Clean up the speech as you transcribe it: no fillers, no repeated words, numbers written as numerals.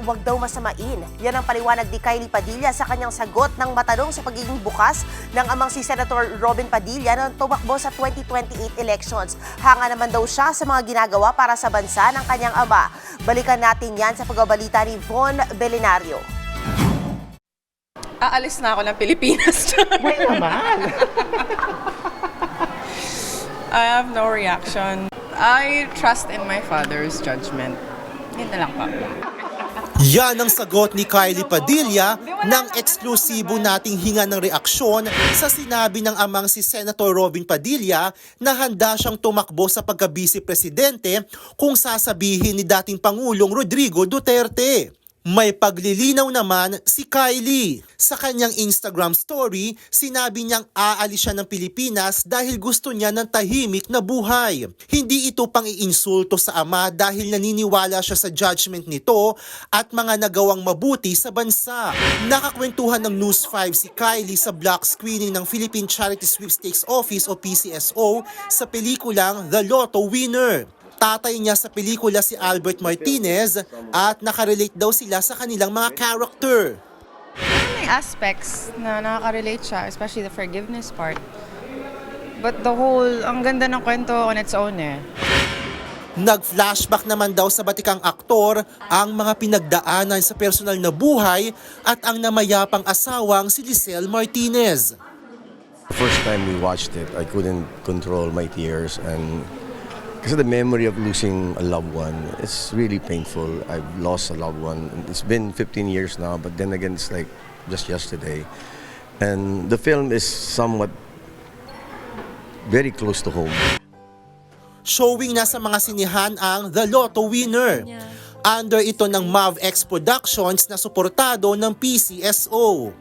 Huwag daw masamain. Yan ang paliwanag ni Kylie Padilla sa kanyang sagot ng matanong sa pagiging bukas ng amang si Senator Robin Padilla nang tumakbo sa 2028 elections. Hanga naman daw siya sa mga ginagawa para sa bansa ng kanyang ama. Balikan natin yan sa pagbabalita ni Von Belenario. Aalis na ako ng Pilipinas. Wait naman. I have no reaction. I trust in my father's judgment. Yun na lang po. Yan ang sagot ni Kylie Padilla ng eksklusibo nating hinga ng reaksyon sa sinabi ng amang si Senator Robin Padilla na handa siyang tumakbo sa pagka-vice-presidente kung sasabihin ni dating Pangulong Rodrigo Duterte. May paglilinaw naman si Kylie. Sa kanyang Instagram story, sinabi niyang aalis siya ng Pilipinas dahil gusto niya ng tahimik na buhay. Hindi ito pang iinsulto sa ama dahil naniniwala siya sa judgment nito at mga nagawang mabuti sa bansa. Nakakwentuhan ng News 5 si Kylie sa block screening ng Philippine Charity Sweepstakes Office o PCSO sa pelikulang The Lotto Winner. Tatay niya sa pelikula si Albert Martinez at nakarelate daw sila sa kanilang mga character. May aspects na nakaka-relate siya, especially the forgiveness part. But the whole, ang ganda ng kwento on its own eh. Nag-flashback naman daw sa batikang aktor ang mga pinagdaanan sa personal na buhay at ang namayapang asawang si Lisel Martinez. The first time we watched it, I couldn't control my tears and kasi the memory of losing a loved one, it's really painful. I've lost a loved one. It's been 15 years now, but then again, it's like just yesterday. And the film is somewhat very close to home. Showing na sa mga sinihan ang The Lotto Winner. Under ito ng MAVX Productions na suportado ng PCSO.